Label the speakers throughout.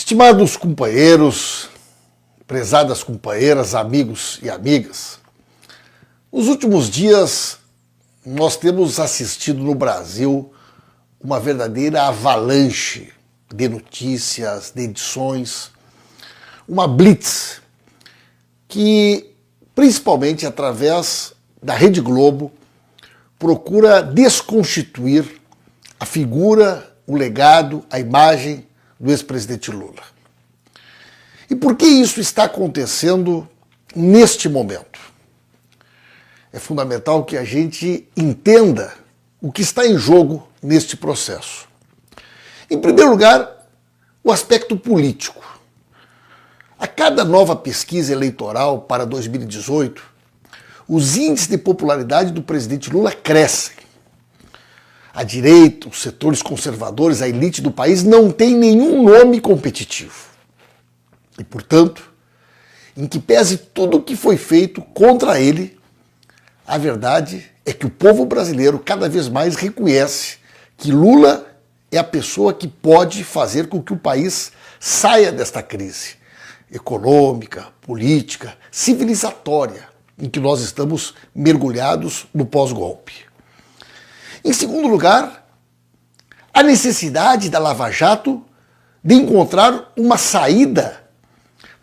Speaker 1: Estimados companheiros, prezadas companheiras, amigos e amigas, nos últimos dias nós temos assistido no Brasil uma verdadeira avalanche de notícias, de edições, uma blitz que, principalmente através da Rede Globo, procura desconstituir a figura, o legado, a imagem do ex-presidente Lula. E por que isso está acontecendo neste momento? É fundamental que a gente entenda o que está em jogo neste processo. Em primeiro lugar, o aspecto político. A cada nova pesquisa eleitoral para 2018, os índices de popularidade do presidente Lula crescem. A direita, os setores conservadores, a elite do país não tem nenhum nome competitivo. E, portanto, em que pese tudo o que foi feito contra ele, a verdade é que o povo brasileiro cada vez mais reconhece que Lula é a pessoa que pode fazer com que o país saia desta crise econômica, política, civilizatória, em que nós estamos mergulhados no pós-golpe. Em segundo lugar, a necessidade da Lava Jato de encontrar uma saída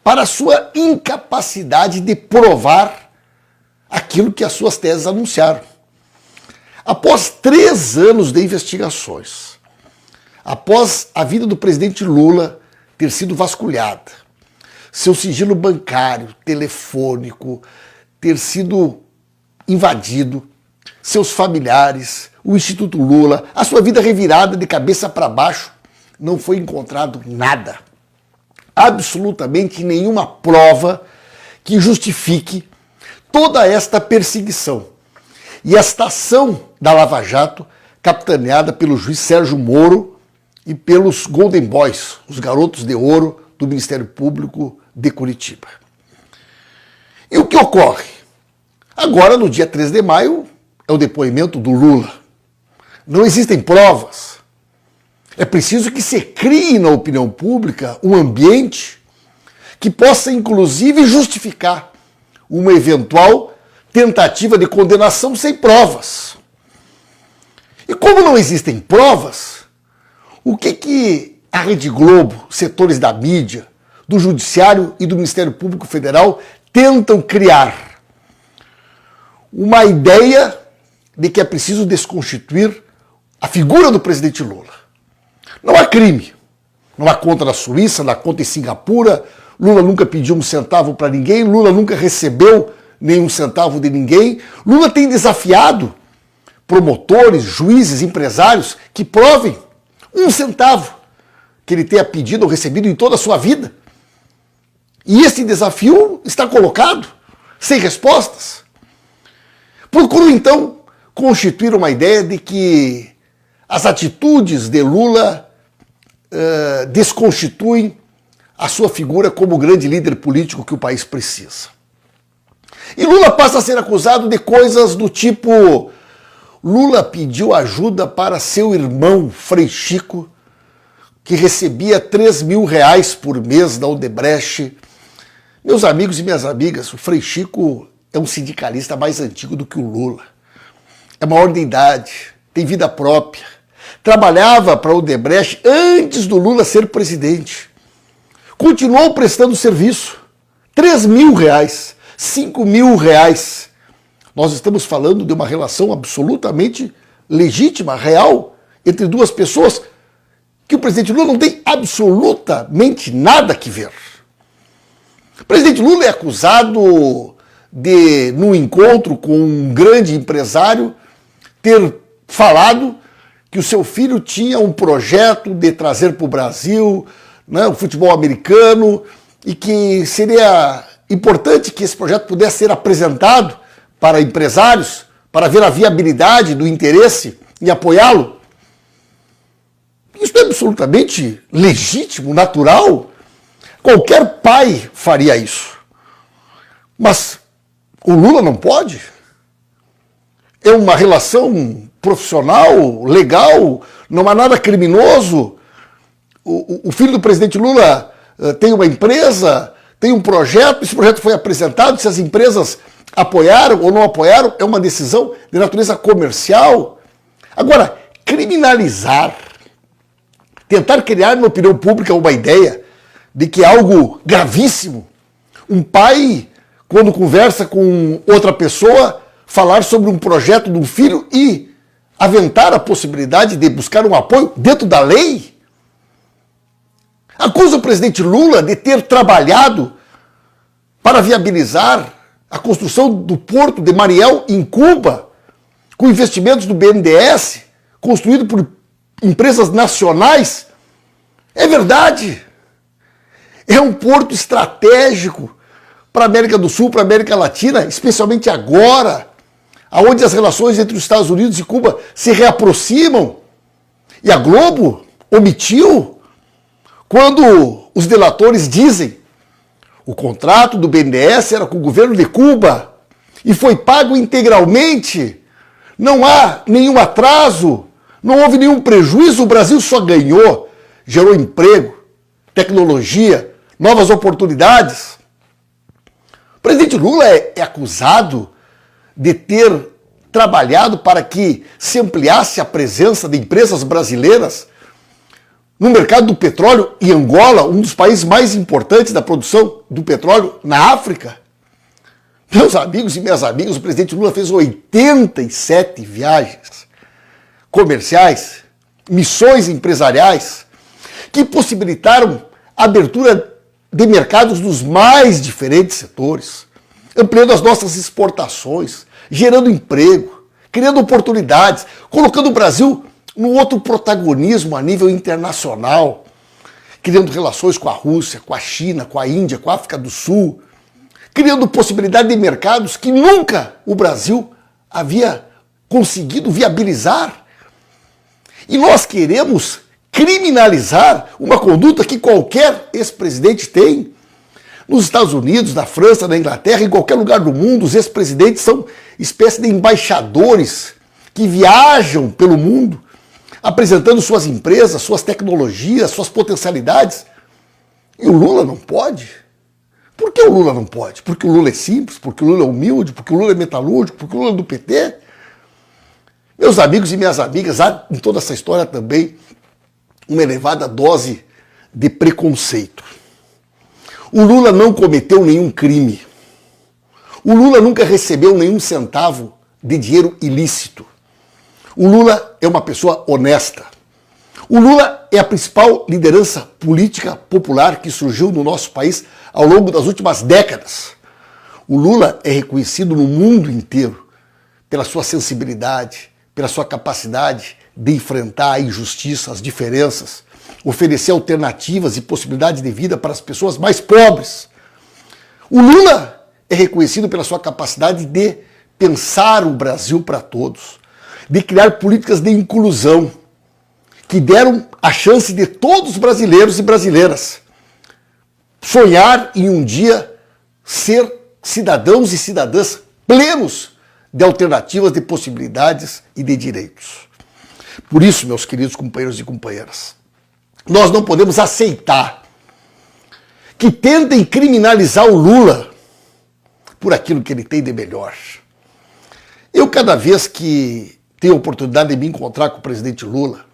Speaker 1: para a sua incapacidade de provar aquilo que as suas teses anunciaram. Após 3 anos de investigações, após a vida do presidente Lula ter sido vasculhada, seu sigilo bancário, telefônico, ter sido invadido, seus familiares, o Instituto Lula, a sua vida revirada de cabeça para baixo, não foi encontrado nada. Absolutamente nenhuma prova que justifique toda esta perseguição. E esta ação da Lava Jato, capitaneada pelo juiz Sérgio Moro e pelos Golden Boys, os garotos de ouro do Ministério Público de Curitiba. E o que ocorre? Agora, no dia 3 de maio, é o depoimento do Lula. Não existem provas. É preciso que se crie na opinião pública um ambiente que possa, inclusive, justificar uma eventual tentativa de condenação sem provas. E como não existem provas, o que a Rede Globo, setores da mídia, do Judiciário e do Ministério Público Federal tentam criar? Uma ideia de que é preciso desconstituir a figura do presidente Lula. Não há crime. Não há conta na Suíça, não há conta em Singapura. Lula nunca pediu um centavo para ninguém. Lula nunca recebeu nenhum centavo de ninguém. Lula tem desafiado promotores, juízes, empresários que provem um centavo que ele tenha pedido ou recebido em toda a sua vida. E esse desafio está colocado sem respostas. Procuro, então, constituir uma ideia de que as atitudes de Lula desconstituem a sua figura como o grande líder político que o país precisa. E Lula passa a ser acusado de coisas do tipo: Lula pediu ajuda para seu irmão Frei Chico, que recebia 3 mil reais por mês da Odebrecht. Meus amigos e minhas amigas, o Frei Chico é um sindicalista mais antigo do que o Lula. É maior de idade, tem vida própria. Trabalhava para o Odebrecht antes do Lula ser presidente. Continuou prestando serviço. 3 mil reais, 5 mil reais. Nós estamos falando de uma relação absolutamente legítima, real, entre duas pessoas que o presidente Lula não tem absolutamente nada que ver. O presidente Lula é acusado de, num encontro com um grande empresário, ter falado que o seu filho tinha um projeto de trazer para o Brasil, né, o futebol americano, e que seria importante que esse projeto pudesse ser apresentado para empresários, para ver a viabilidade do interesse em apoiá-lo. Isso é absolutamente legítimo, natural. Qualquer pai faria isso. Mas o Lula não pode? É uma relação profissional, legal, não há nada criminoso. o filho do presidente Lula tem uma empresa, tem um projeto, esse projeto foi apresentado, se as empresas apoiaram ou não apoiaram, é uma decisão de natureza comercial. Agora, criminalizar, tentar criar na opinião pública uma ideia de que é algo gravíssimo, um pai, quando conversa com outra pessoa, falar sobre um projeto de um filho e aventar a possibilidade de buscar um apoio dentro da lei? Acusa o presidente Lula de ter trabalhado para viabilizar a construção do porto de Mariel em Cuba, com investimentos do BNDES, construído por empresas nacionais. É verdade. É um porto estratégico para a América do Sul, para a América Latina, especialmente agora, onde as relações entre os Estados Unidos e Cuba se reaproximam. E a Globo omitiu quando os delatores dizem o contrato do BNDES era com o governo de Cuba e foi pago integralmente. Não há nenhum atraso, não houve nenhum prejuízo, o Brasil só ganhou, gerou emprego, tecnologia, novas oportunidades. O presidente Lula é acusado de ter trabalhado para que se ampliasse a presença de empresas brasileiras no mercado do petróleo em Angola, um dos países mais importantes da produção do petróleo na África. Meus amigos e minhas amigas, o presidente Lula fez 87 viagens comerciais, missões empresariais, que possibilitaram a abertura de mercados nos mais diferentes setores, ampliando as nossas exportações, gerando emprego, criando oportunidades, colocando o Brasil num outro protagonismo a nível internacional, criando relações com a Rússia, com a China, com a Índia, com a África do Sul, criando possibilidade de mercados que nunca o Brasil havia conseguido viabilizar. E nós queremos criminalizar uma conduta que qualquer ex-presidente tem. Nos Estados Unidos, na França, na Inglaterra, em qualquer lugar do mundo, os ex-presidentes são espécie de embaixadores que viajam pelo mundo, apresentando suas empresas, suas tecnologias, suas potencialidades. E o Lula não pode? Por que o Lula não pode? Porque o Lula é simples, porque o Lula é humilde, porque o Lula é metalúrgico, porque o Lula é do PT? Meus amigos e minhas amigas, há em toda essa história também uma elevada dose de preconceito. O Lula não cometeu nenhum crime. O Lula nunca recebeu nenhum centavo de dinheiro ilícito. O Lula é uma pessoa honesta. O Lula é a principal liderança política popular que surgiu no nosso país ao longo das últimas décadas. O Lula é reconhecido no mundo inteiro pela sua sensibilidade, pela sua capacidade de enfrentar a injustiça, as diferenças, oferecer alternativas e possibilidades de vida para as pessoas mais pobres. O Lula é reconhecido pela sua capacidade de pensar o Brasil para todos, de criar políticas de inclusão que deram a chance de todos os brasileiros e brasileiras sonhar em um dia ser cidadãos e cidadãs plenos de alternativas, de possibilidades e de direitos. Por isso, meus queridos companheiros e companheiras, nós não podemos aceitar que tentem criminalizar o Lula por aquilo que ele tem de melhor. Eu, cada vez que tenho a oportunidade de me encontrar com o presidente Lula,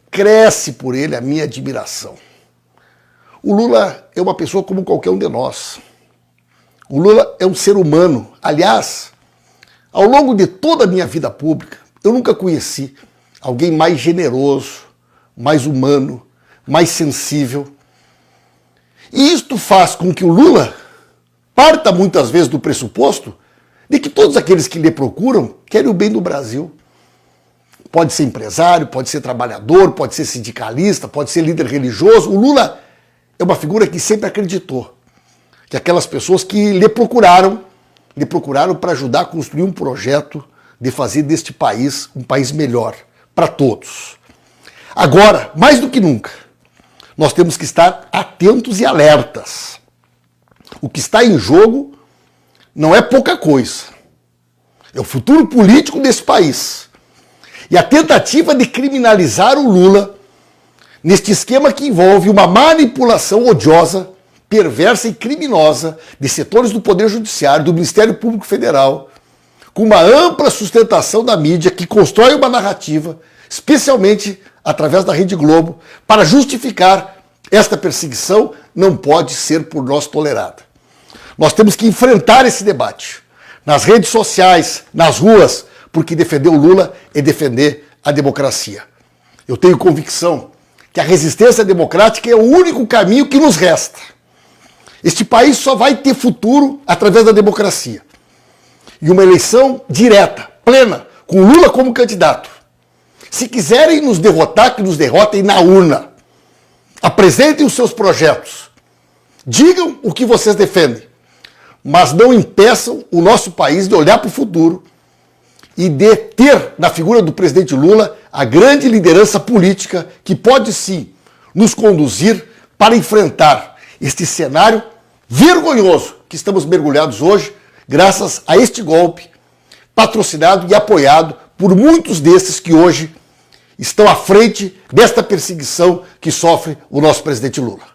Speaker 1: cresce por ele a minha admiração. O Lula é uma pessoa como qualquer um de nós. O Lula é um ser humano. Aliás, ao longo de toda a minha vida pública, eu nunca conheci alguém mais generoso, mais humano, mais sensível. E isto faz com que o Lula parta muitas vezes do pressuposto de que todos aqueles que lhe procuram querem o bem do Brasil. Pode ser empresário, pode ser trabalhador, pode ser sindicalista, pode ser líder religioso. O Lula é uma figura que sempre acreditou que aquelas pessoas que lhe procuraram para ajudar a construir um projeto de fazer deste país um país melhor para todos. Agora, mais do que nunca, nós temos que estar atentos e alertas. O que está em jogo não é pouca coisa. É o futuro político desse país. E a tentativa de criminalizar o Lula neste esquema que envolve uma manipulação odiosa, perversa e criminosa de setores do Poder Judiciário, do Ministério Público Federal, com uma ampla sustentação da mídia que constrói uma narrativa, especialmente através da Rede Globo, para justificar esta perseguição, não pode ser por nós tolerada. Nós temos que enfrentar esse debate nas redes sociais, nas ruas, porque defender o Lula é defender a democracia. Eu tenho convicção que a resistência democrática é o único caminho que nos resta. Este país só vai ter futuro através da democracia. E uma eleição direta, plena, com Lula como candidato. Se quiserem nos derrotar, que nos derrotem na urna. Apresentem os seus projetos. Digam o que vocês defendem. Mas não impeçam o nosso país de olhar para o futuro e de ter na figura do presidente Lula a grande liderança política que pode sim nos conduzir para enfrentar este cenário vergonhoso que estamos mergulhados hoje, graças a este golpe patrocinado e apoiado por muitos desses que hoje estão à frente desta perseguição que sofre o nosso presidente Lula.